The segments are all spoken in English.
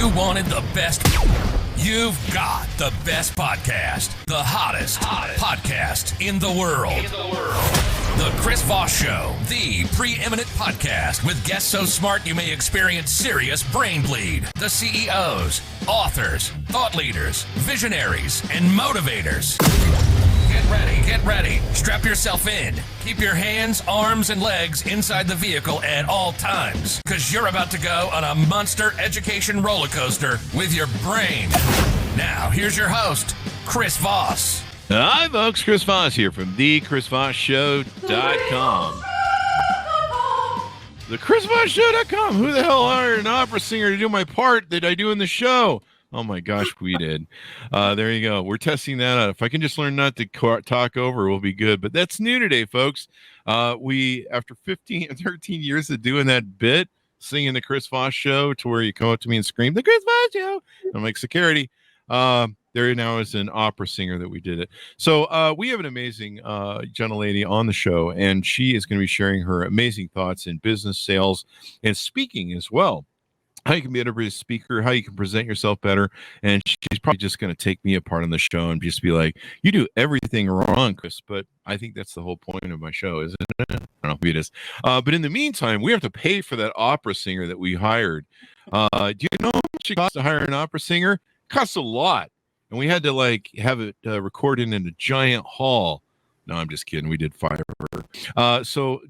You wanted the best. You've got the best podcast. The hottest podcast in the world. The Chris Voss Show, the preeminent podcast with guests so smart you may experience serious brain bleed. The CEOs, authors, thought leaders, visionaries, and motivators. Get ready. Strap yourself in. Keep your hands, arms, and legs inside the vehicle at all times, because you're about to go on a monster education roller coaster with your brain. Now, here's your host, Chris Voss. Hi, folks. Chris Voss here from thechrisvossshow.com. thechrisvossshow.com. Who the hell hired an opera singer to do my part that I do in the show? Oh, my gosh, we did. There you go. We're testing that out. If I can just learn not to talk over, we'll be good. But that's new today, folks. We, after 13 years of doing that bit, singing the Chris Voss Show, to where you come up to me and scream, the Chris Voss Show. I'm like, security. There now is an opera singer that we did it. So we have an amazing gentle lady on the show, and she is going to be sharing her amazing thoughts in business, sales, and speaking as well. How you can be a better speaker, how you can present yourself better. And she's probably just going to take me apart on the show and just be like, you do everything wrong, Chris. But I think that's the whole point of my show, isn't it? I don't know who it is. But in the meantime, we have to pay for that opera singer that we hired. Do you know how much it costs to hire an opera singer? It costs a lot. And we had to have it recorded in a giant hall. No, I'm just kidding. We did fire her. So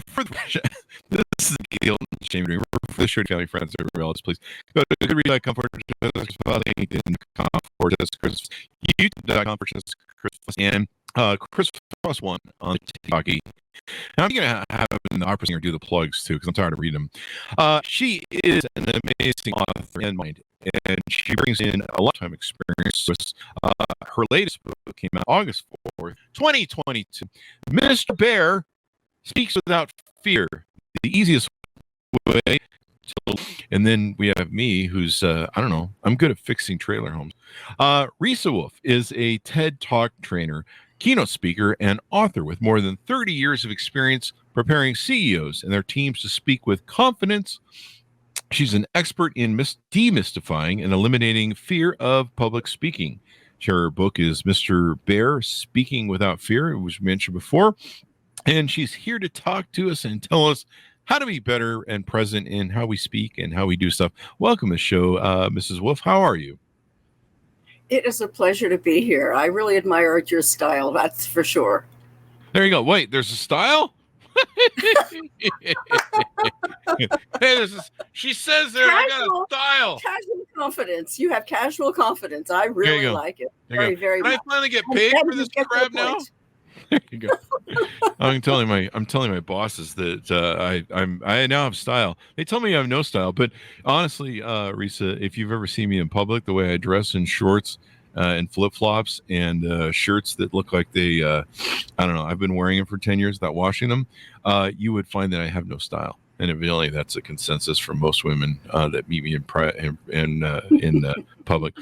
for this is the deal. Shame for the show, family, friends, and relatives, please go to goodread.com for youtube.com for Chris and Chris Voss one on TikTok. And I'm gonna have the opera singer do the plugs too, because I'm tired of reading them. She is an amazing author and mind, and she brings in a lifetime experience. Her latest book came out August 4th, 2022. Mr. Bear Speaks Without Fear, the easiest way. And then we have me, who's I don't know, I'm good at fixing trailer homes. Reesa Woolf is a TED Talk trainer, keynote speaker, and author with more than 30 years of experience preparing CEOs and their teams to speak with confidence. She's an expert in demystifying and eliminating fear of public speaking. Her book is Mr. Bear Speaking Without Fear, it was mentioned before. And she's here to talk to us and tell us how to be better and present in how we speak and how we do stuff. Welcome to the show, Mrs. Woolf. How are you? It is a pleasure to be here. I really admired your style, that's for sure. There you go. Wait, there's a style? Hey, she says there, I got a style. Casual confidence. You have casual confidence. I really like it. Very, very much. Can I finally get paid for this crap now? There you go. I'm telling my bosses that I now have style. They tell me I have no style, but honestly, Reesa, if you've ever seen me in public, the way I dress in shorts and flip flops and shirts that look like they, I don't know, I've been wearing them for 10 years without washing them, you would find that I have no style. And evidently, that's a consensus from most women that meet me in public.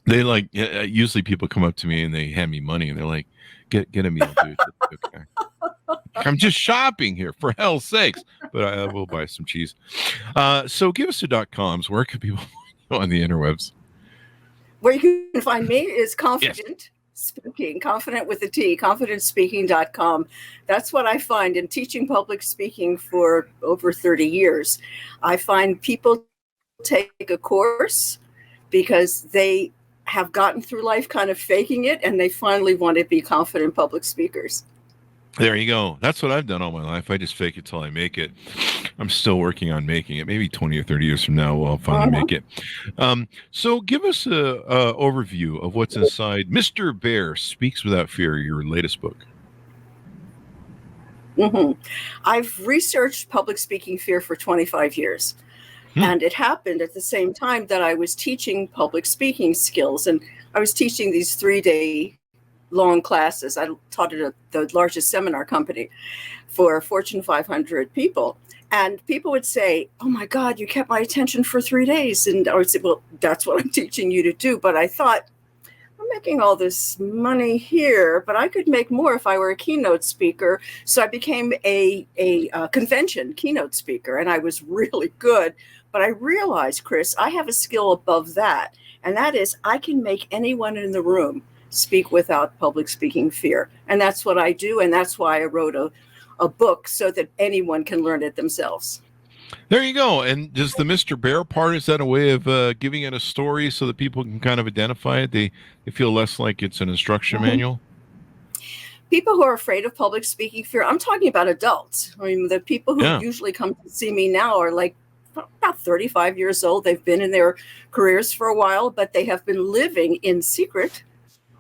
They usually people come up to me and they hand me money and they're like, Get a meal, dude. Okay. I'm just shopping here, for hell's sakes. But I will buy some cheese. So give us the .coms. Where can people go on the interwebs? Where you can find me is Confident Speaking, Confident with a T, confidentspeaking.com. That's what I find in teaching public speaking for over 30 years. I find people take a course because they have gotten through life kind of faking it, and they finally want to be confident public speakers. There you go. That's what I've done all my life. I just fake it till I make it. I'm still working on making it. Maybe 20 or 30 years from now, I'll finally make it. So give us a overview of what's inside Mr. Bear Speaks Without Fear, your latest book. Mm-hmm. I've researched public speaking fear for 25 years. And it happened at the same time that I was teaching public speaking skills. And I was teaching these 3-day long classes. I taught at the largest seminar company for Fortune 500 people. And people would say, oh, my God, you kept my attention for 3 days. And I would say, well, that's what I'm teaching you to do. But I thought, I'm making all this money here, but I could make more if I were a keynote speaker. So I became a convention keynote speaker, and I was really good. But I realized, Chris, I have a skill above that, and that is I can make anyone in the room speak without public speaking fear. And that's what I do, and that's why I wrote a book so that anyone can learn it themselves. There you go. And does the Mr. Bear part, is that a way of giving it a story so that people can kind of identify it? They feel less like it's an instruction manual? People who are afraid of public speaking fear, I'm talking about adults. I mean, the people who usually come to see me now are like about 35 years old. They've been in their careers for a while, but they have been living in secret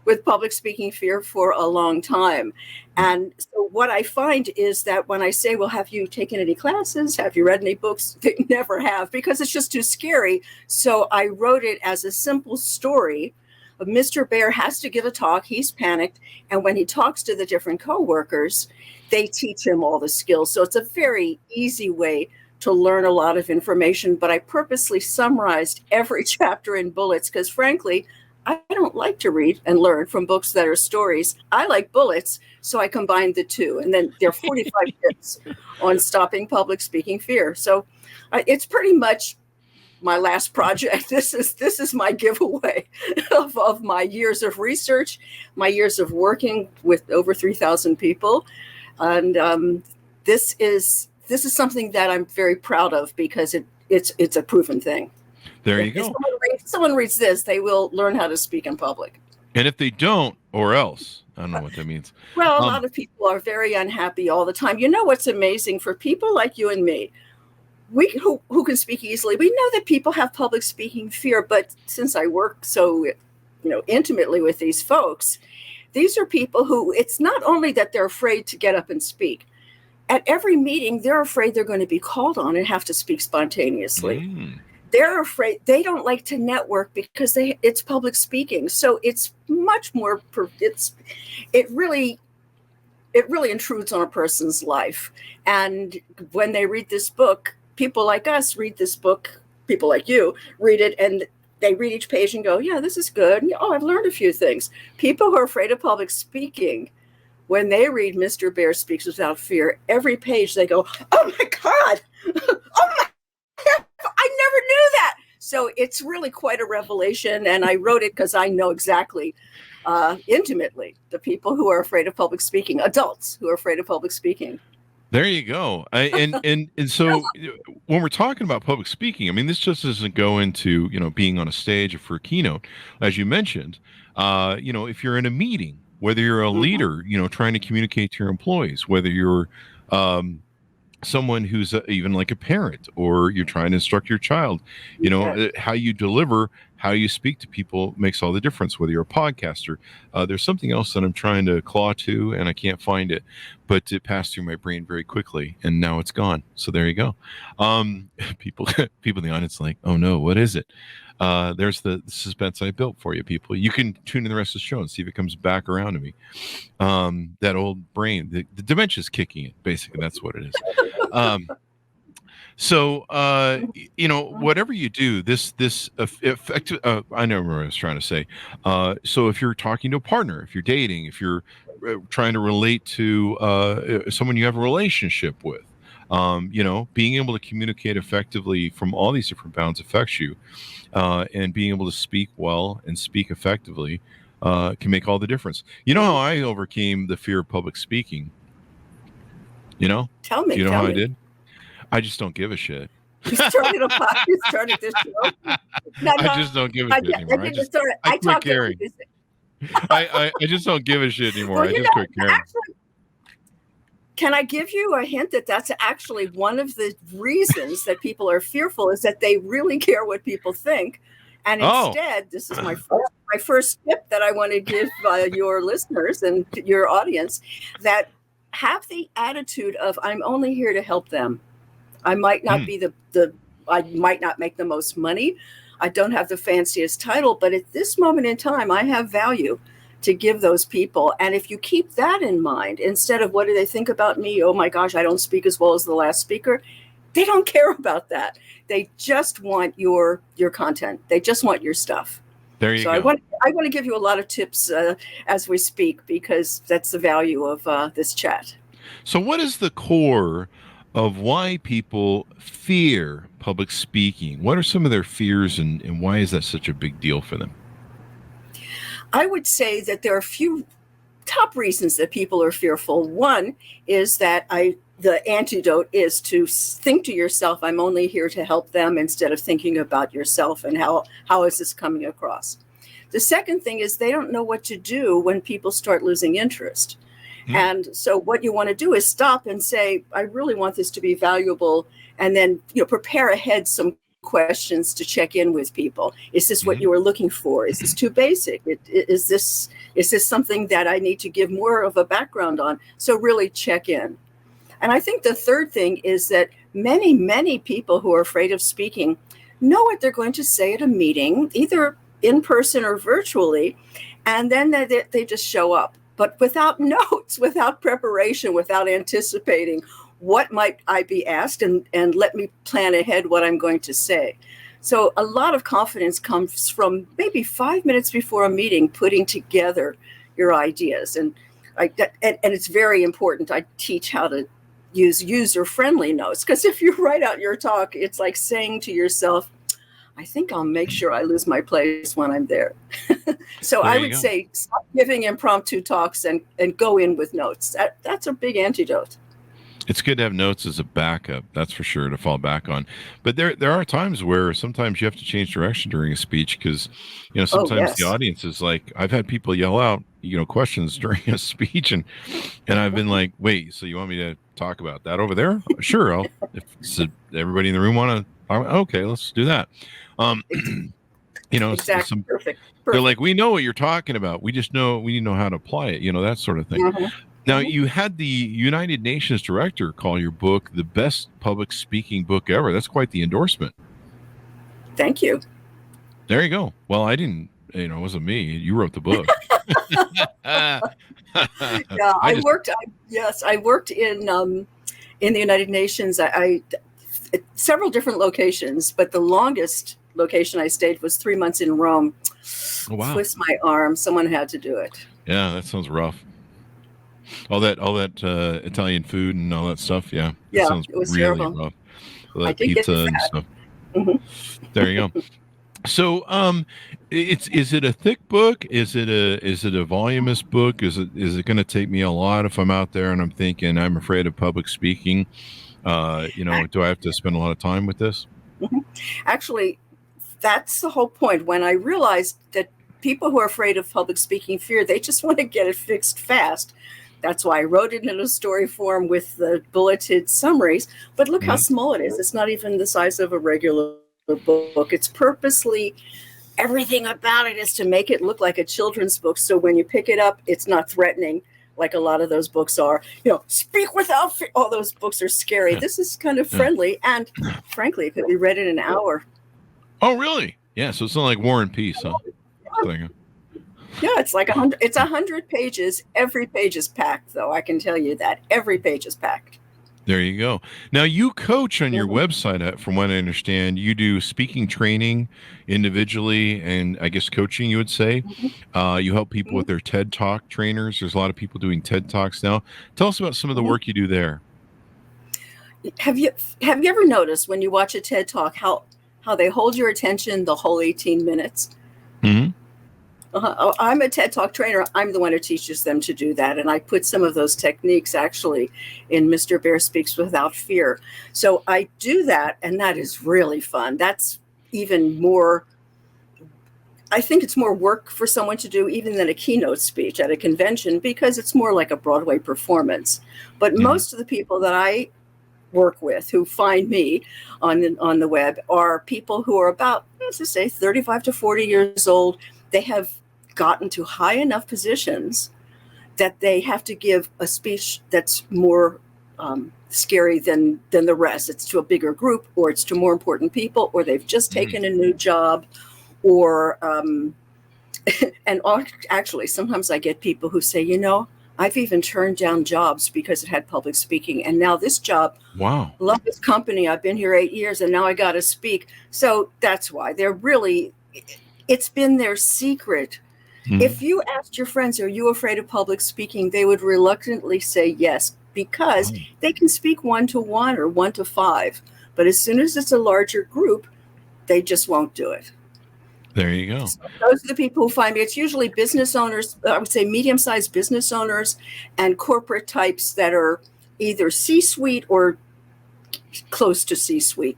with public speaking fear for a long time. And so what I find is that when I say, well, have you taken any classes? Have you read any books? They never have, because it's just too scary. So I wrote it as a simple story of Mr. Bear has to give a talk. He's panicked. And when he talks to the different coworkers, they teach him all the skills. So it's a very easy way to learn a lot of information. But I purposely summarized every chapter in bullets because, frankly, I don't like to read and learn from books that are stories. I like bullets, so I combined the two. And then there are 45 tips on stopping public speaking fear. So it's pretty much my last project. This is my giveaway of my years of research, my years of working with over 3,000 people. And this is something that I'm very proud of because it's a proven thing. There you go. If someone reads this, they will learn how to speak in public. And if they don't, or else, I don't know what that means. Well, a lot of people are very unhappy all the time. You know what's amazing for people like you and me, who can speak easily, we know that people have public speaking fear. But since I work so intimately with these folks, these are people who it's not only that they're afraid to get up and speak. At every meeting, they're afraid they're going to be called on and have to speak spontaneously. They're afraid. They don't like to network because it's public speaking. So it's much more. It really intrudes on a person's life. And when they read this book, people like us read this book. People like you read it, and they read each page and go, "Yeah, this is good. Oh, I've learned a few things." People who are afraid of public speaking, when they read Mr. Bear Speaks Without Fear, every page they go, "Oh my God! Oh my! I never knew that." So it's really quite a revelation. And I wrote it because I know exactly, intimately, the people who are afraid of public speaking, adults who are afraid of public speaking. There you go. And so when we're talking about public speaking, I mean, this just doesn't go into, being on a stage or for a keynote. As you mentioned, if you're in a meeting, whether you're a leader, trying to communicate to your employees, whether you're someone who's even like a parent, or you're trying to instruct your child, how you deliver, how you speak to people makes all the difference, whether you're a podcaster. There's something else that I'm trying to claw to and I can't find it, but it passed through my brain very quickly and now it's gone. So there you go. People in the audience like, oh no, what is it? There's the suspense I built for you, people. You can tune in the rest of the show and see if it comes back around to me. That old brain, the dementia's kicking in, basically. That's what it is. Whatever you do, this effective, I know what I was trying to say. So if you're talking to a partner, if you're dating, if you're trying to relate to someone you have a relationship with, being able to communicate effectively from all these different bounds affects you, and being able to speak well and speak effectively can make all the difference. You know how I overcame the fear of public speaking? Tell me. You know how I did? I just don't give a shit. You started this show. No, I just don't give a shit anymore. I quit caring. I just don't give a shit anymore. Well, I just quit caring. Actually, can I give you a hint that's actually one of the reasons that people are fearful is that they really care what people think. And instead, this is my first tip that I want to give your listeners and your audience, that have the attitude of, I'm only here to help them. I might not be I might not make the most money. I don't have the fanciest title, but at this moment in time, I have value to give those people. And if you keep that in mind, instead of what do they think about me? Oh my gosh, I don't speak as well as the last speaker. They don't care about that. They just want your content. They just want your stuff. There you So go. I want to give you a lot of tips as we speak, because that's the value of this chat. So, what is the core of why people fear public speaking? What are some of their fears, and why is that such a big deal for them? I would say that there are a few top reasons that people are fearful. One is that the antidote is to think to yourself, I'm only here to help them, instead of thinking about yourself and how is this coming across. The second thing is they don't know what to do when people start losing interest. And so what you want to do is stop and say, I really want this to be valuable. And then, prepare ahead some questions to check in with people. Is this what you were looking for? Is this too basic? Is this something that I need to give more of a background on? So really check in. And I think the third thing is that many, many people who are afraid of speaking know what they're going to say at a meeting, either in person or virtually, and then they just show up. But without notes, without preparation, without anticipating what might I be asked, and let me plan ahead what I'm going to say. So a lot of confidence comes from maybe 5 minutes before a meeting, putting together your ideas. And it's very important. I teach how to use user-friendly notes, because if you write out your talk, it's like saying to yourself, I think I'll make sure I lose my place when I'm there. So I would say stop giving impromptu talks and go in with notes. That's a big antidote. It's good to have notes as a backup, that's for sure, to fall back on. But there are times where sometimes you have to change direction during a speech, because sometimes the audience is like, I've had people yell out questions during a speech, and I've been like, wait, so you want me to talk about that over there? Sure, if everybody in the room want to, okay, let's do that. Exactly. Perfect. They're like, we know what you're talking about. We need to know how to apply it, that sort of thing. Now, you had the United Nations director call your book the best public speaking book ever. That's quite the endorsement. Thank you. There you go. Well, I didn't, it wasn't me. You wrote the book. I worked in the United Nations. I several different locations, but the longest location I stayed was 3 months in Rome. Oh, wow. Twist my arm. Someone had to do it. Yeah, that sounds rough. All that Italian food and all that stuff. Yeah. Yeah, sounds it was really terrible. rough. All that pizza and stuff. There you go. So, is it a thick book? Is it a voluminous book? Is it going to take me a lot if I'm out there and I'm thinking I'm afraid of public speaking? Do I have to spend a lot of time with this? Actually, that's the whole point. When I realized that people who are afraid of public speaking fear, they just want to get it fixed fast. That's why I wrote it in a story form with the bulleted summaries. But look how small it is. It's not even the size of a regular book. It's purposely, everything about it is to make it look like a children's book. So when you pick it up, it's not threatening like a lot of those books are. Speak without fear. All those books are scary. This is kind of friendly. And frankly, it could be read in an hour. Oh, really? Yeah. So it's not like War and Peace, huh? Yeah, it's like 100. It's 100 pages. Every page is packed, though. I can tell you that every page is packed. There you go. Now, you coach on your website, from what I understand. You do speaking training individually, and I guess coaching, you would say. You help people with their TED Talk trainers. There's a lot of people doing TED Talks now. Tell us about some of the work you do there. Have you ever noticed when you watch a TED Talk how they hold your attention the whole 18 minutes? I'm a TED Talk trainer. I'm the one who teaches them to do that. And I put some of those techniques actually in Mr. Bear Speaks Without Fear. So I do that, and that is really fun. That's even more, I think it's more work for someone to do even than a keynote speech at a convention, because it's more like a Broadway performance. But most of the people that I work with who find me on the web are people who are about, let's just say, 35 to 40 years old. They have gotten to high enough positions that they have to give a speech that's more scary than the rest. It's to a bigger group, or it's to more important people, or they've just taken a new job, or and actually sometimes I get people who say, I've even turned down jobs because it had public speaking, and now this job, love this company, I've been here 8 years and now I got to speak. So that's why they're really, It's been their secret. Mhm. If you asked your friends, are you afraid of public speaking? They would reluctantly say yes, because they can speak 1-to-1 or 1-to-5. But as soon as it's a larger group, they just won't do it. There you go. So those are the people who find me. It's usually business owners, I would say medium-sized business owners and corporate types that are either C-suite or close to C-suite,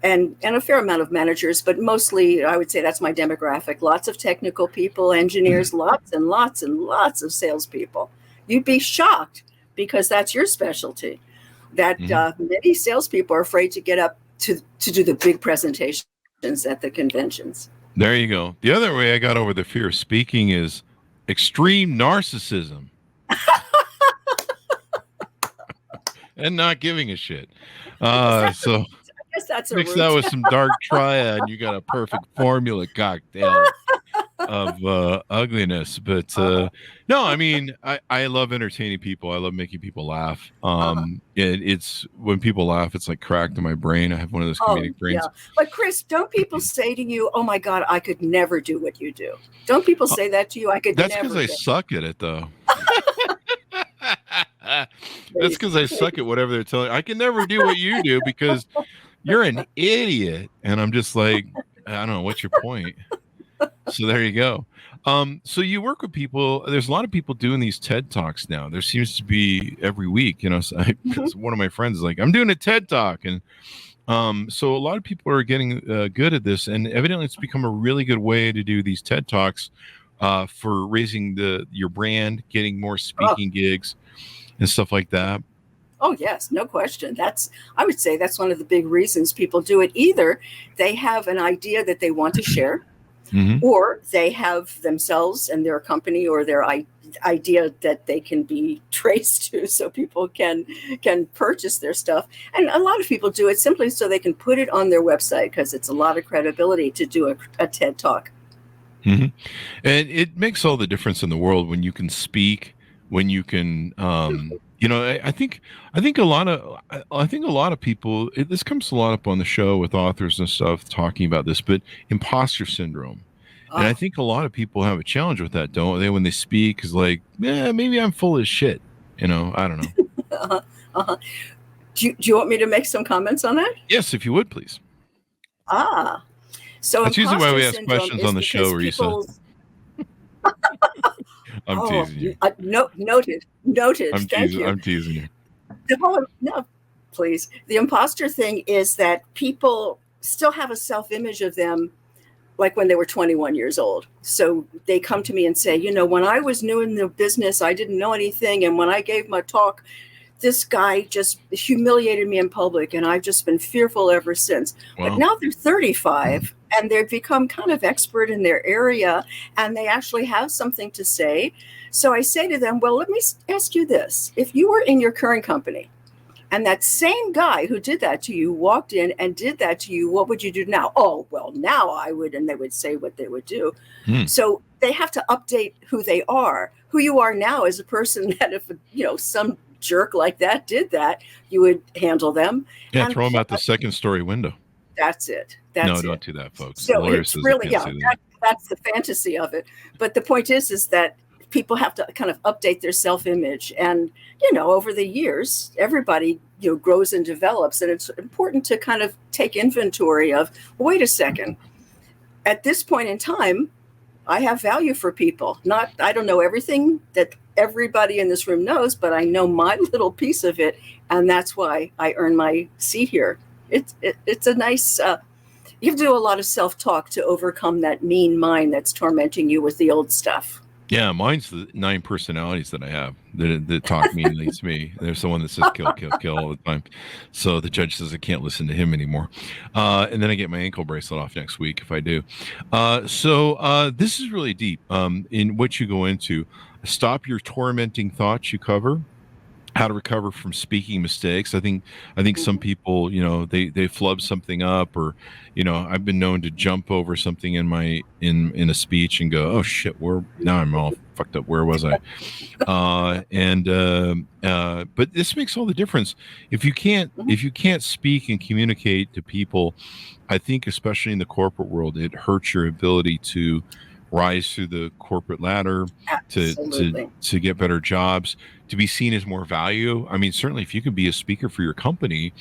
and a fair amount of managers, but mostly I would say that's my demographic. Lots of technical people, engineers, lots and lots and lots of salespeople. You'd be shocked, because that's your specialty, that many salespeople are afraid to get up to do the big presentations at the conventions. There you go. The other way I got over the fear of speaking is extreme narcissism and not giving a shit. So I guess that's a mix root. that with some dark triad, you got a perfect formula cocktail of ugliness. But no, I mean, I love entertaining people. I love making people laugh. It's when people laugh, it's like crack to my brain. I have one of those comedic brains. Yeah. But Chris, don't people say to you, "Oh my God, I could never do what you do"? Don't people say that to you? I could. That's never. because I suck at it, though. That's because I suck at whatever they're telling. I can never do what you do because you're an idiot. And I'm just like, I don't know. What's your point? So there you go. So you work with people. There's a lot of people doing these TED Talks now. There seems to be every week, you know, so one of my friends is like, I'm doing a TED Talk. And so a lot of people are getting good at this. And evidently it's become a really good way to do these TED Talks for raising your brand, getting more speaking gigs and stuff like that. Oh, yes, no question. I would say that's one of the big reasons people do it. Either they have an idea that they want to share, or they have themselves and their company or their idea that they can be traced to, so people can purchase their stuff. And a lot of people do it simply so they can put it on their website, because it's a lot of credibility to do a TED Talk. And it makes all the difference in the world when you can speak, when you can, you know, I think a lot of people, this comes a lot up on the show with authors and stuff talking about this, but imposter syndrome. And I think a lot of people have a challenge with that, don't they? When they speak, is like, yeah, maybe I'm full of shit. You know, I don't know. Do you want me to make some comments on that? Yes, if you would, please. So that's usually why we ask syndrome questions on the show, Reesa. I'm teasing you. Noted. Thank you. I'm teasing you. No, please. The imposter thing is that people still have a self-image of them like when they were 21 years old. So they come to me and say, you know, when I was new in the business, I didn't know anything. And when I gave my talk, this guy just humiliated me in public, and I've just been fearful ever since. Wow. But now they're 35 and they've become kind of expert in their area, and they actually have something to say. So I say to them, well, let me ask you this. If you were in your current company and that same guy who did that to you walked in and did that to you, what would you do now? Oh, well, now I would. And they would say what they would do. So they have to update who they are. Who you are now is a person that if, you know, some jerk like that did that, you would handle them. Yeah, and throw them out the second story window. That's it. Don't do that, folks. So it's really, that's the fantasy of it. But the point is that people have to kind of update their self-image. And, you know, over the years, everybody, you know, grows and develops. And it's important to kind of take inventory of, wait a second, at this point in time, I have value for people. I don't know everything that everybody in this room knows, but I know my little piece of it. And that's why I earn my seat here. It's a nice, you have to do a lot of self-talk to overcome that mean mind that's tormenting you with the old stuff. Yeah, mine's the 9 personalities that I have that talk meanly to me. There's someone that says kill, kill, kill all the time. So the judge says I can't listen to him anymore. And then I get my ankle bracelet off next week if I do. So this is really deep in what you go into. Stop your tormenting thoughts, you cover. how to recover from speaking mistakes. I think some people, they flub something up, or, I've been known to jump over something in a speech and go, oh shit, now I'm all fucked up. Where was I? But this makes all the difference. If you can't speak and communicate to people, I think especially in the corporate world, it hurts your ability to rise through the corporate ladder, to get better jobs, to be seen as more value. I mean, certainly if you can be a speaker for your company,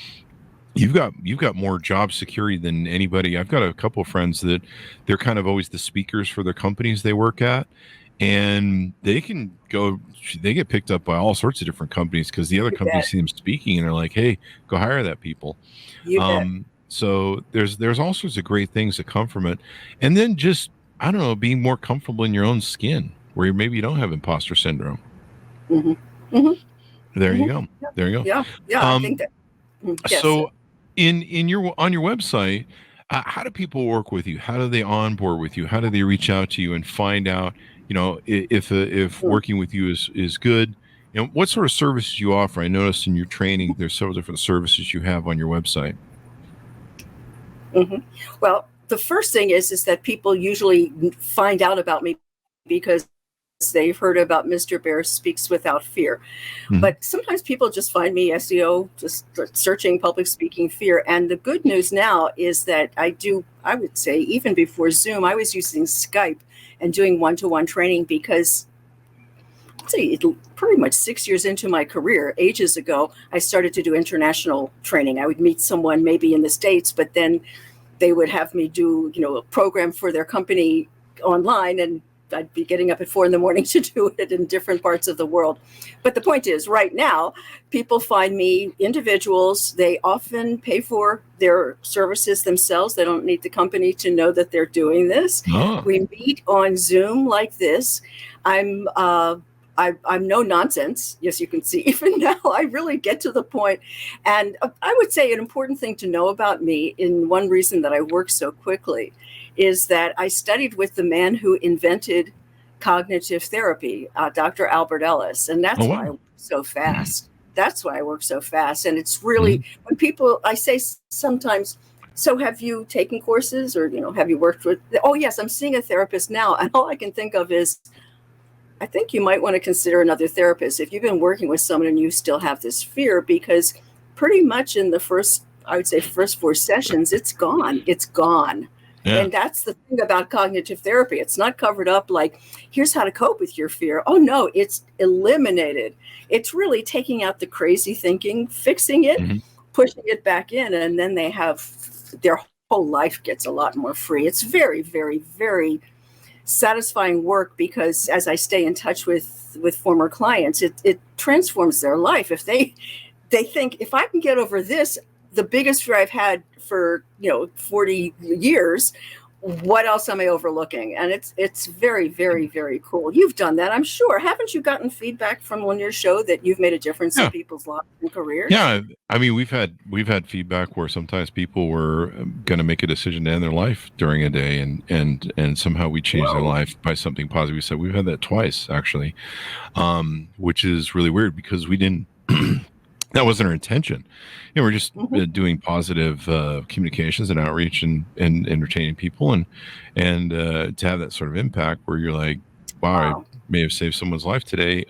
you've got more job security than anybody. I've got a couple of friends that they're kind of always the speakers for their companies they work at, and they get picked up by all sorts of different companies because the other companies see them speaking and they're like, hey, go hire that people. So there's all sorts of great things that come from it. And then just, I don't know, being more comfortable in your own skin, where maybe you don't have imposter syndrome. There you go. There you go. Yeah. I think that. Yes. So on your website, how do people work with you? How do they onboard with you? How do they reach out to you and find out, if working with you is good? What sort of services you offer? I noticed in your training, there's several different services you have on your website. Well, the first thing is that people usually find out about me because they've heard about Mr. Bear Speaks Without Fear. But sometimes people just find me SEO, just searching public speaking fear. And the good news now is that I would say even before Zoom, I was using Skype and doing one-to-one training because I'd say pretty much 6 years into my career, ages ago, I started to do international training. I would meet someone maybe in the States, but then they would have me do, a program for their company online, and I'd be getting up at 4 a.m. to do it in different parts of the world. But the point is, right now, people find me, individuals, they often pay for their services themselves. They don't need the company to know that they're doing this. We meet on Zoom like this. I'm no nonsense. Yes, you can see even now I really get to the point. And I would say an important thing to know about me, in one reason that I work so quickly, is that I studied with the man who invented cognitive therapy, Dr. Albert Ellis. And that's why I work so fast. That's why I work so fast. And it's really, when people, I say sometimes, so have you taken courses, or, have you worked with, oh yes, I'm seeing a therapist now. And all I can think of is, I think you might want to consider another therapist if you've been working with someone and you still have this fear, because pretty much in the first 4 sessions, it's gone. It's gone. Yeah. And that's the thing about cognitive therapy. It's not covered up like, here's how to cope with your fear. Oh no, it's eliminated. It's really taking out the crazy thinking, fixing it, pushing it back in, and then they have, their whole life gets a lot more free. It's very, very, very satisfying work, because as I stay in touch with former clients, it transforms their life. If they think, if I can get over this, the biggest fear I've had for 40 years, what else am I overlooking? And it's very, very, very cool. You've done that, I'm sure. Haven't you gotten feedback from on your show that you've made a difference in people's lives and careers? Yeah, I mean, we've had feedback where sometimes people were going to make a decision to end their life during a day, and somehow we changed their life by something positive. We said we've had that twice actually, which is really weird because we didn't. That wasn't our intention. We're just doing positive communications and outreach and entertaining people, and to have that sort of impact where you're like, wow, I may have saved someone's life today,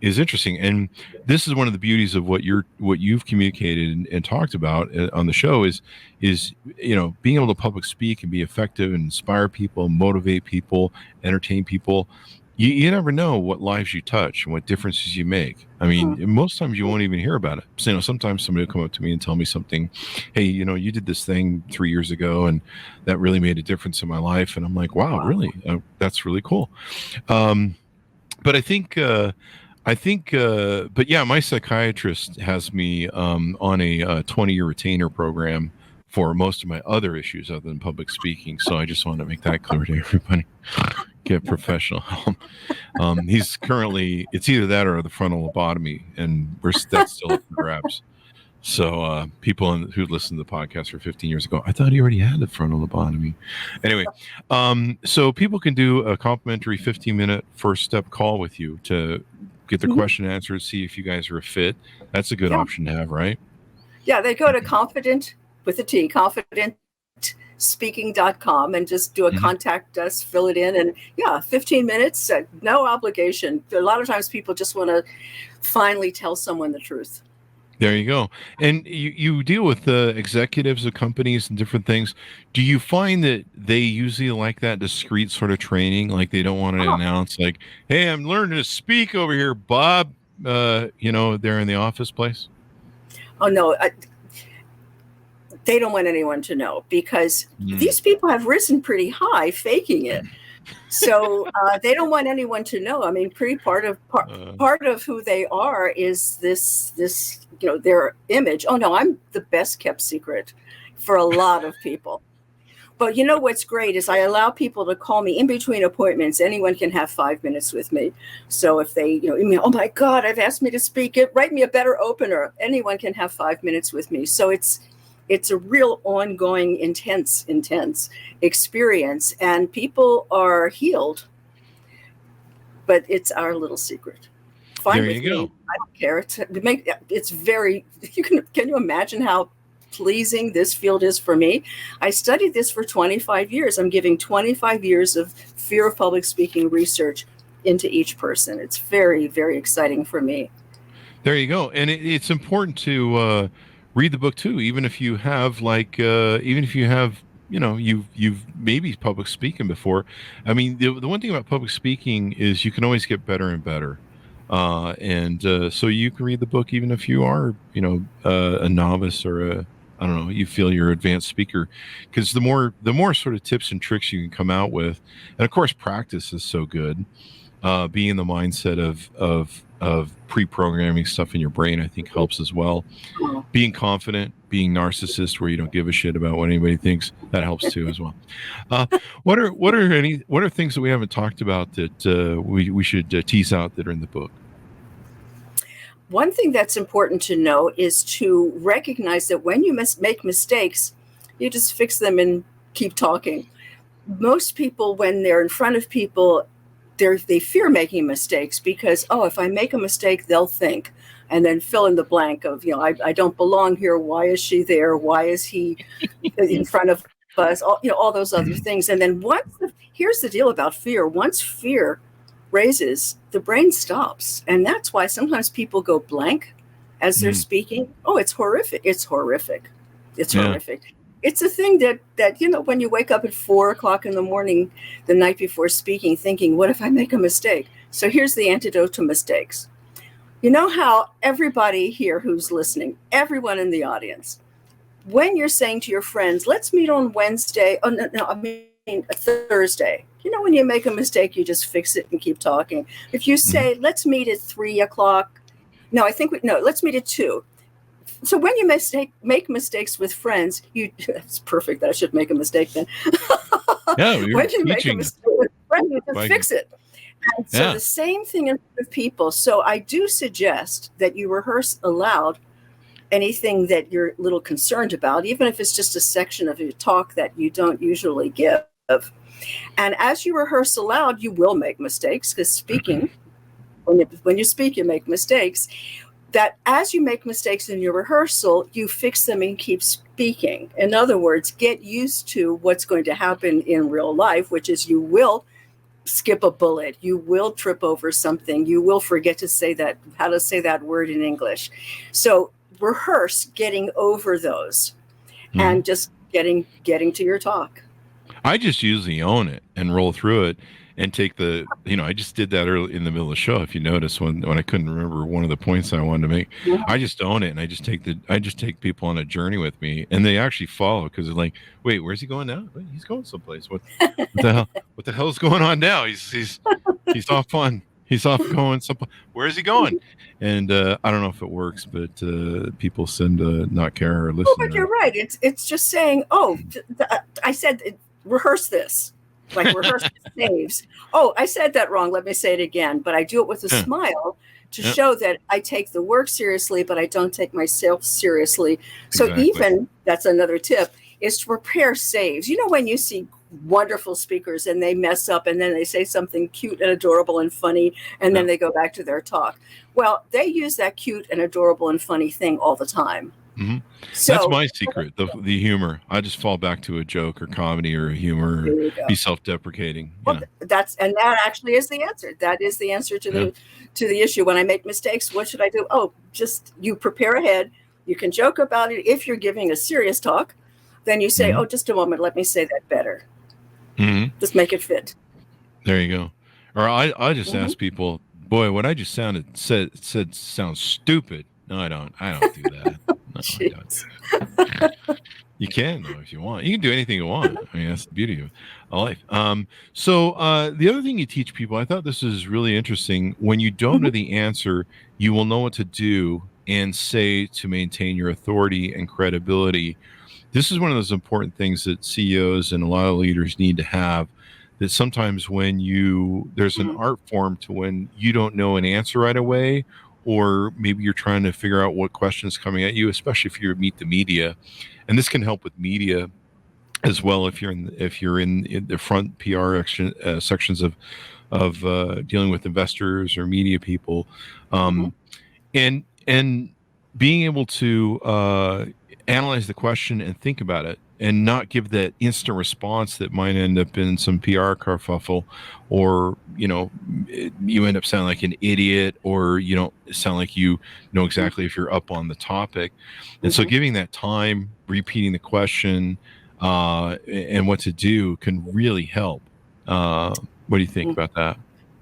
is interesting. And this is one of the beauties of what you've communicated and talked about on the show is being able to public speak and be effective and inspire people, motivate people, entertain people. You never know what lives you touch and what differences you make. I mean, most times you won't even hear about it. So, sometimes somebody will come up to me and tell me something. Hey, you did this thing 3 years ago, and that really made a difference in my life. And I'm like, wow, really? That's really cool. But I think, but yeah, my psychiatrist has me on a 20-year retainer program for most of my other issues other than public speaking. So I just want to make that clear to everybody. Get professional help. He's currently, it's either that or the frontal lobotomy, and that's still up for grabs. So people who listened to the podcast for 15 years ago, I thought he already had the frontal lobotomy. Anyway, so people can do a complimentary 15-minute first step call with you to get the question answered, see if you guys are a fit. That's a good option to have, right? Yeah, they go to confident with a T, confidentspeaking.com, and just do a contact us, fill it in, and 15 minutes, no obligation. A lot of times people just want to finally tell someone the truth. There you go. And you deal with the executives of companies and different things. Do you find that they usually like that discreet sort of training? Like they don't want to announce like, hey, I'm learning to speak over here, Bob, they're in the office place? Oh, no. They don't want anyone to know because these people have risen pretty high faking it. So they don't want anyone to know. I mean, part of who they are is this, their image. Oh no, I'm the best kept secret for a lot of people. But what's great is I allow people to call me in between appointments. Anyone can have 5 minutes with me. So if they, email, oh my God, I've asked me to speak. Write me a better opener. Anyone can have 5 minutes with me. So it's a real ongoing, intense experience, and people are healed. But it's our little secret. Fine with me. I don't care. It's very. Can you imagine how pleasing this field is for me? I studied this for 25 years. I'm giving 25 years of fear of public speaking research into each person. It's very, very exciting for me. There you go, and it's important to. Read the book too, even if you have you've maybe public speaking before. I mean, the one thing about public speaking is you can always get better and better. So you can read the book even if you are, a novice or you feel you're an advanced speaker, because the more sort of tips and tricks you can come out with, and of course practice is so good. Being in the mindset of pre-programming stuff in your brain, I think helps as well. Being confident, being narcissist where you don't give a shit about what anybody thinks, that helps too as well. What are things that we haven't talked about that we should tease out that are in the book? One thing that's important to know is to recognize that when you make mistakes, you just fix them and keep talking. Most people, when they're in front of people, they fear making mistakes because, if I make a mistake, they'll think, and then fill in the blank of, I don't belong here. Why is she there? Why is he in front of us? All those other things. And then here's the deal about fear. Once fear raises, the brain stops. And that's why sometimes people go blank as they're speaking. Oh, it's horrific. It's horrific. It's horrific. It's a thing that when you wake up at 4:00 in the morning, the night before speaking, thinking, what if I make a mistake? So here's the antidote to mistakes. You know how everybody here who's listening, everyone in the audience, when you're saying to your friends, let's meet on Wednesday. Oh, no, I mean Thursday. When you make a mistake, you just fix it and keep talking. If you say, let's meet at 3:00. Let's meet at 2:00. So when you make mistakes with friends, it's perfect that I should make a mistake then. When you make a mistake with friends, you just fix it. And so the same thing in front of people. So I do suggest that you rehearse aloud anything that you're a little concerned about, even if it's just a section of your talk that you don't usually give. And as you rehearse aloud, you will make mistakes, because speaking, when you speak, you make mistakes. That as you make mistakes in your rehearsal, you fix them and keep speaking. In other words, get used to what's going to happen in real life, which is you will skip a bullet, you will trip over something, you will forget to say how to say that word in English. So rehearse getting over those and just getting to your talk. I just usually own it and roll through it. And take I just did that early in the middle of the show. If you notice, when I couldn't remember one of the points that I wanted to make, I just own it, and I just take people on a journey with me, and they actually follow, because they're like, wait, where's he going now? Wait, he's going someplace. What the hell? What the hell's going on now? He's off on. He's off going someplace. Where is he going? And I don't know if it works, but people send not care or listen. But you're right. It's just saying, I said rehearse this. Like rehearse saves. Oh, I said that wrong. Let me say it again. But I do it with a smile to show that I take the work seriously, but I don't take myself seriously. So even, that's another tip, is to prepare saves. You know, when you see wonderful speakers and they mess up and then they say something cute and adorable and funny and then they go back to their talk. Well, they use that cute and adorable and funny thing all the time. Mm-hmm. So that's my secret, the humor. I just fall back to a joke or comedy or humor, or be self-deprecating. Well, that actually is the answer. That is the answer to the issue. When I make mistakes, what should I do? Oh, just you prepare ahead. You can joke about it. If you're giving a serious talk, then you say, oh, just a moment, let me say that better. Mm-hmm. Just make it fit. There you go. Or I just ask people, boy, what I just said sounds stupid. No, I don't do that. No, I don't. You can, though, if you want. You can do anything you want. I mean, that's the beauty of life. So the other thing you teach people, I thought this is really interesting. When you don't know the answer, you will know what to do and say to maintain your authority and credibility. This is one of those important things that CEOs and a lot of leaders need to have, that sometimes when there's an art form to when you don't know an answer right away, or maybe you're trying to figure out what question's coming at you, especially if you meet the media. And this can help with media as well if you're in the front PR sections of dealing with investors or media people, and being able to analyze the question and think about it, and not give that instant response that might end up in some PR kerfuffle, or you end up sounding like an idiot, or you don't sound like you know exactly if you're up on the topic. And so giving that time, repeating the question, and what to do can really help. What do you think about that?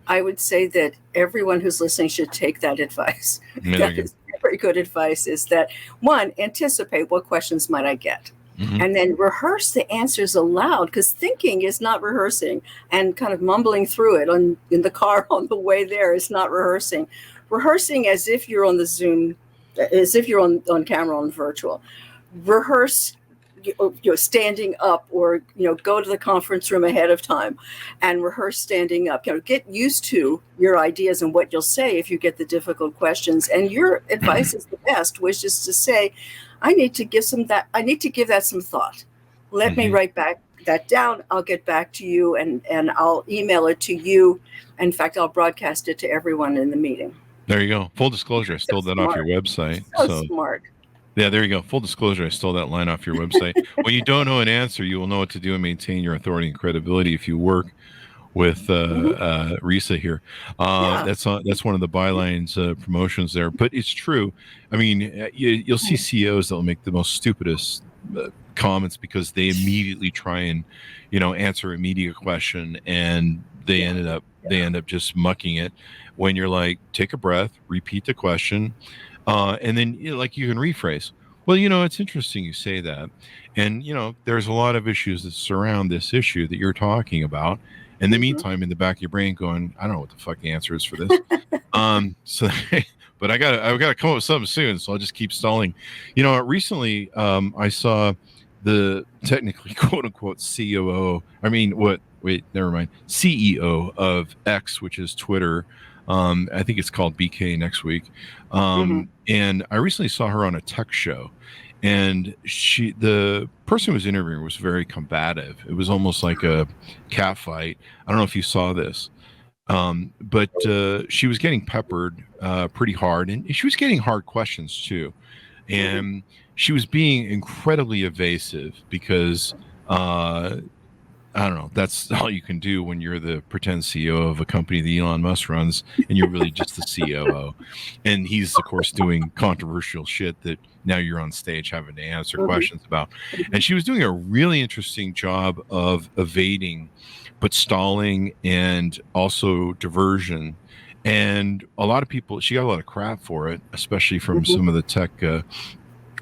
I would say that everyone who's listening should take that advice. That is very good advice, is that, one, anticipate what questions might I get. And then rehearse the answers aloud, because thinking is not rehearsing, and kind of mumbling through it in the car on the way there is not rehearsing. Rehearsing as if you're on the Zoom, as if you're on camera, on virtual. Rehearse standing up, or go to the conference room ahead of time and rehearse standing up. Get used to your ideas and what you'll say if you get the difficult questions. And your advice is the best, which is to say, I need to give that some thought. Let me write that down. I'll get back to you, and I'll email it to you. In fact, I'll broadcast it to everyone in the meeting. There you go. Full disclosure, I stole that off your website. So smart. Yeah, there you go. Full disclosure, I stole that line off your website. When you don't know an answer, you will know what to do and maintain your authority and credibility if you work with Reesa here. That's one of the bylines promotions there, but it's true. I mean, you'll see CEOs that will make the most stupidest comments because they immediately try and answer a media question, and they end up just mucking it. When you're like, take a breath, repeat the question, and then you can rephrase. Well, it's interesting you say that, and there's a lot of issues that surround this issue that you're talking about. In the meantime, in the back of your brain going, I don't know what the fuck the answer is for this. But I've got to come up with something soon. So I'll just keep stalling. Recently, I saw the technically quote unquote CEO of X, which is Twitter. I think it's called BK next week. And I recently saw her on a tech show. And the person who was interviewing was very combative. It was almost like a cat fight. I don't know if you saw this, but she was getting peppered pretty hard, and she was getting hard questions too. And she was being incredibly evasive because I don't know. That's all you can do when you're the pretend CEO of a company that Elon Musk runs, and you're really just the COO. And he's, of course, doing controversial shit that now you're on stage having to answer questions about. And she was doing a really interesting job of evading, but stalling, and also diversion. And a lot of people, she got a lot of crap for it, especially from some of the tech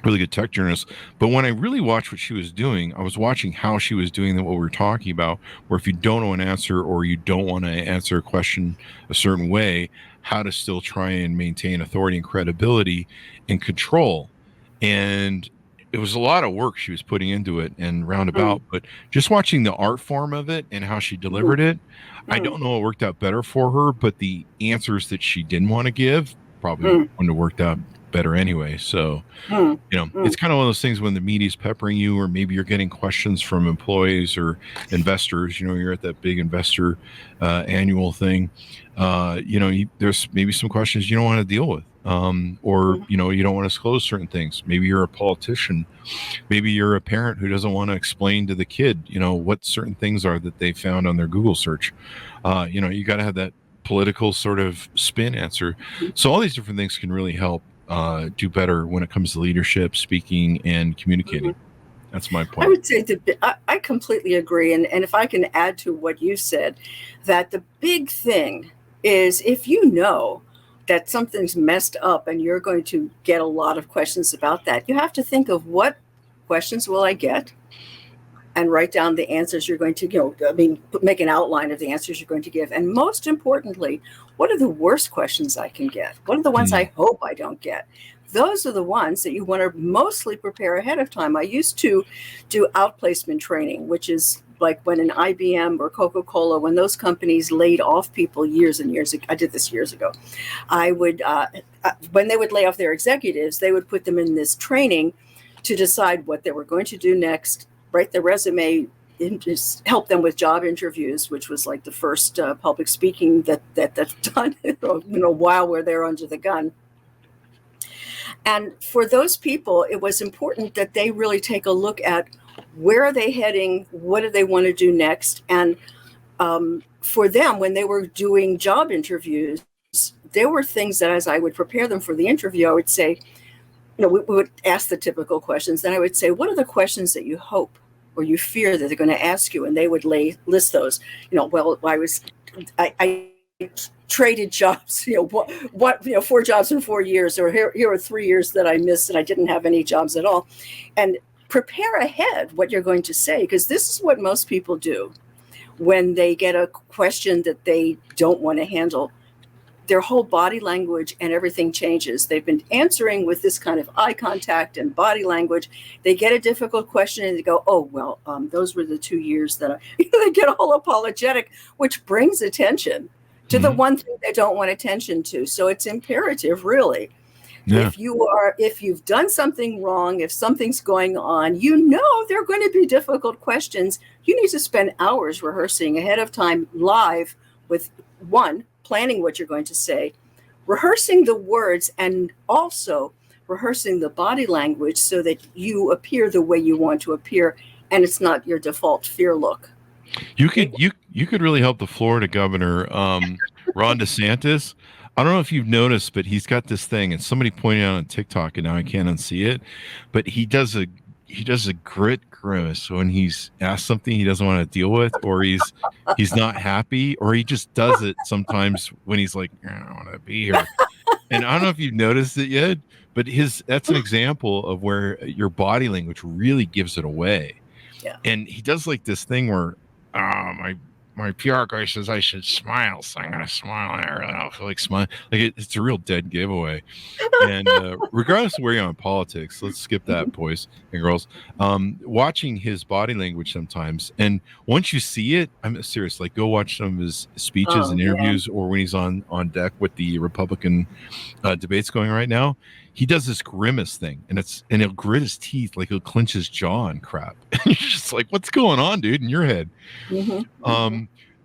really good tech journalists. But when I really watched what she was doing, I was watching how she was doing what we were talking about, where if you don't know an answer, or you don't want to answer a question a certain way, how to still try and maintain authority and credibility and control. And it was a lot of work she was putting into it and roundabout, but just watching the art form of it and how she delivered it, I don't know what worked out better for her, but the answers that she didn't want to give probably wouldn't have worked out better anyway. So, it's kind of one of those things when the media's peppering you, or maybe you're getting questions from employees or investors. You're at that big investor annual thing. There's maybe some questions you don't want to deal with, or you don't want to disclose certain things. Maybe you're a politician. Maybe you're a parent who doesn't want to explain to the kid, what certain things are that they found on their Google search. You got to have that political sort of spin answer. So all these different things can really help do better when it comes to leadership, speaking, and communicating. That's my point. I would say I completely agree. And if I can add to what you said, that the big thing is if you know that something's messed up and you're going to get a lot of questions about that, you have to think of what questions will I get and write down the answers you're going to, make an outline of the answers you're going to give. And most importantly, what are the worst questions I can get? What are the ones I hope I don't get? Those are the ones that you want to mostly prepare ahead of time. I used to do outplacement training, which is like when an IBM or Coca-Cola, when those companies laid off people years and years ago. I did this years ago. I would, when they would lay off their executives, they would put them in this training to decide what they were going to do next, write their resume, and just help them with job interviews, which was like the first public speaking that they've done in a while where they're under the gun. And for those people, it was important that they really take a look at where are they heading, what do they want to do next. And for them, when they were doing job interviews, there were things that as I would prepare them for the interview, I would say, we would ask the typical questions. Then I would say, what are the questions that you hope or you fear that they're going to ask you? And they would list those. I traded jobs, 4 jobs in 4 years, or here are 3 years that I missed and I didn't have any jobs at all. And prepare ahead what you're going to say, because this is what most people do when they get a question that they don't want to handle. Their whole body language and everything changes. They've been answering with this kind of eye contact and body language. They get a difficult question and they go, those were the 2 years that they get all apologetic, which brings attention to the one thing they don't want attention to. So it's imperative, really. Yeah. If you've done something wrong, if something's going on, there are going to be difficult questions. You need to spend hours rehearsing ahead of time, live, with planning what you're going to say, rehearsing the words, and also rehearsing the body language so that you appear the way you want to appear, and it's not your default fear look. You could really help the Florida governor, Ron DeSantis. I don't know if you've noticed, but he's got this thing, and somebody pointed out on TikTok, and now I can't unsee it. But he does a grit grimace when he's asked something he doesn't want to deal with, or he's not happy, or he just does it sometimes when he's like, I don't want to be here. And I don't know if you've noticed it yet, but that's an example of where your body language really gives it away. Yeah. And he does like this thing where my PR guy says I should smile, so I'm gonna smile, and I really don't feel like smiling. Like it's a real dead giveaway. And regardless of where you're on politics, let's skip that, boys and girls. Watching his body language sometimes, and once you see it, I'm serious. Like go watch some of his speeches and interviews, or when he's on deck with the Republican debates going right now. He does this grimace thing, and he'll grit his teeth, like he'll clench his jaw and crap. And you're just like, what's going on, dude, in your head?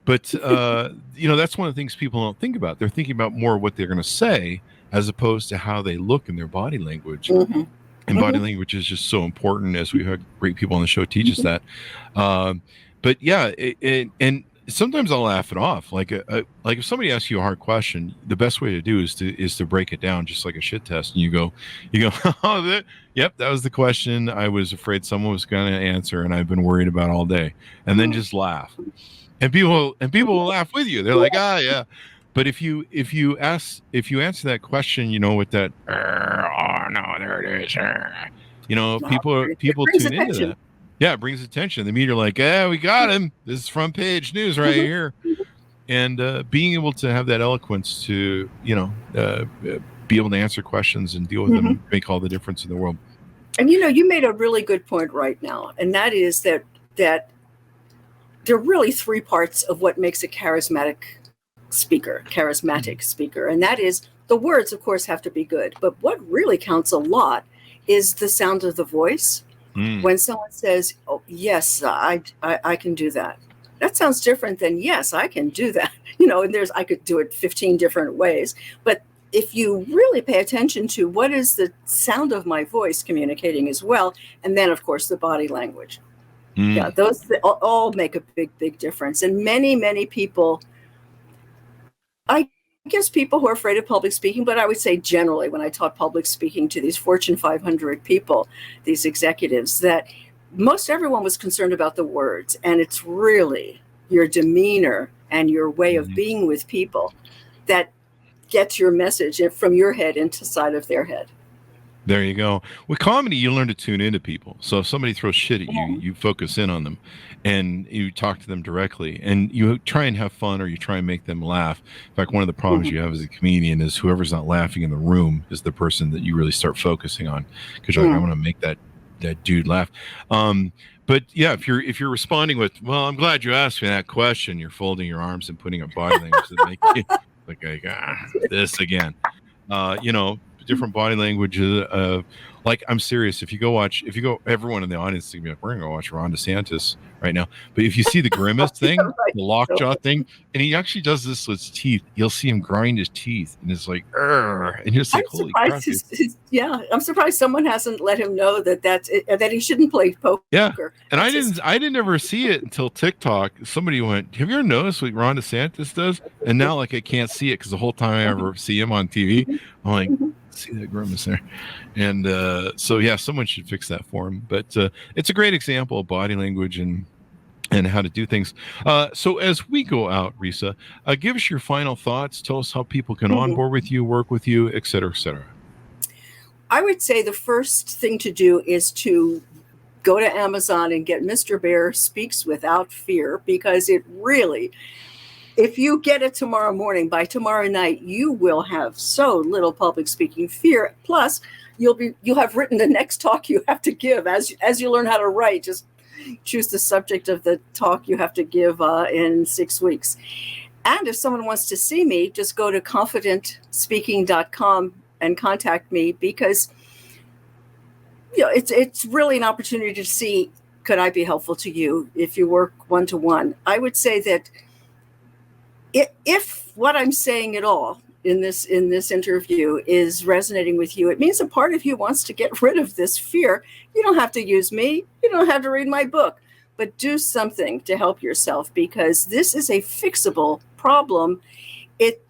But that's one of the things people don't think about. They're thinking about more what they're going to say as opposed to how they look in their body language. And body language is just so important, as we have great people on the show teach us that. But yeah, and sometimes I'll laugh it off. Like if somebody asks you a hard question, the best way to do is to break it down, just like a shit test. And you go, yep, that was the question I was afraid someone was going to answer, and I've been worried about all day. And then just laugh, and people will laugh with you. They're like, yeah. But if you answer that question, with that, no, there it is. People tune into that. Yeah, it brings attention. The media are like, we got him. This is front page news right here. And being able to have that eloquence to, be able to answer questions and deal with them make all the difference in the world. And, you made a really good point right now. And that is that there are really 3 parts of what makes a charismatic speaker. And that is The words, of course, have to be good. But what really counts a lot is the sound of the voice. When someone says, "Oh, yes, I can do that," that sounds different than "yes, I can do that." And I could do it 15 different ways. But if you really pay attention to what is the sound of my voice communicating as well, and then, of course, the body language. Yeah, those all make a big, big difference. And many, many people, I guess people who are afraid of public speaking, but I would say generally when I taught public speaking to these Fortune 500 people, these executives, that most everyone was concerned about the words. And it's really your demeanor and your way of being with people that gets your message from your head into side of their head. There you go. With comedy, you learn to tune into people. So if somebody throws shit at you, you focus in on them and you talk to them directly and you try and have fun or you try and make them laugh. In fact, one of the problems you have as a comedian is whoever's not laughing in the room is the person that you really start focusing on, because you're like, I want to make that dude laugh. But yeah, if you're responding with, well, I'm glad you asked me that question, you're folding your arms and putting up body language that make you like this again. Different body language. Like, I'm serious. If you go, everyone in the audience is gonna be like, we're gonna go watch Ron DeSantis right now. But if you see the grimace thing, the lockjaw thing, and he actually does this with his teeth, you'll see him grind his teeth, and it's like, and you're just like, holy crap. I'm surprised someone hasn't let him know that he shouldn't play poker. Yeah, and I didn't ever see it until TikTok. Somebody went, have you ever noticed what Ron DeSantis does? And now, like, I can't see it because the whole time I ever see him on TV, I'm like, see that grimace there. And so yeah, someone should fix that for him. But it's a great example of body language and how to do things. So as we go out, Reesa, give us your final thoughts. Tell us how people can onboard with you, work with you, et cetera, et cetera. I would say the first thing to do is to go to Amazon and get Mr. Bear Speaks Without Fear, because it really, if you get it tomorrow morning, by tomorrow night, you will have so little public speaking fear. Plus, you'll have written the next talk you have to give. As you learn how to write, just choose the subject of the talk you have to give in 6 weeks. And if someone wants to see me, just go to confidentspeaking.com and contact me, because it's really an opportunity to see, could I be helpful to you if you work one-to-one. I would say that if what I'm saying at all in this interview is resonating with you, it means a part of you wants to get rid of this fear. You don't have to use me. You don't have to read my book, but do something to help yourself, because this is a fixable problem. It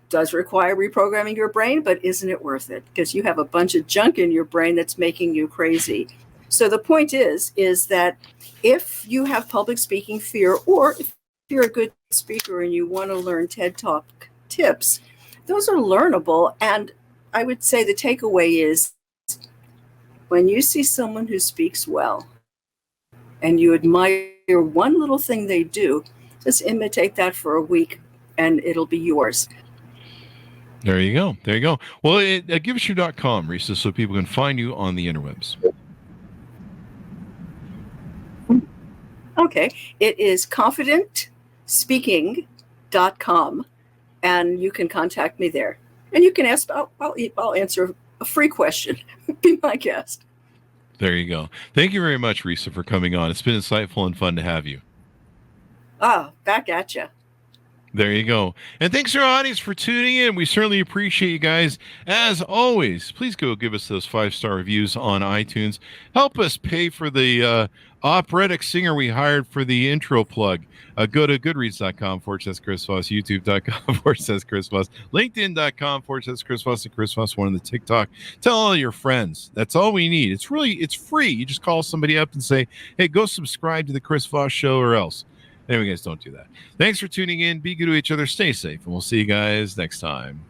does require reprogramming your brain, but isn't it worth it? Because you have a bunch of junk in your brain that's making you crazy. So the point is that if you have public speaking fear, or if you're a good speaker and you want to learn TED Talk tips, those are learnable. And I would say the takeaway is, when you see someone who speaks well and you admire one little thing they do, just imitate that for a week and it'll be yours. There you go. Well, give us your .com, Reesa, so people can find you on the interwebs. Okay. It is confidentspeaking.com, and you can contact me there. And you can ask, I'll answer a free question. Be my guest. There you go. Thank you very much, Reesa, for coming on. It's been insightful and fun to have you. Back at you. There you go. And thanks to our audience for tuning in. We certainly appreciate you guys. As always, please go give us those 5-star reviews on iTunes. Help us pay for the operatic singer we hired for the intro plug. Go to goodreads.com/Chris Voss, youtube.com/Chris Voss, linkedin.com/Chris Voss, and Chris Voss, one on the TikTok. Tell all your friends. That's all we need. It's free. You just call somebody up and say, hey, go subscribe to the Chris Voss Show, or else. Anyway, guys, don't do that. Thanks for tuning in. Be good to each other. Stay safe, and we'll see you guys next time.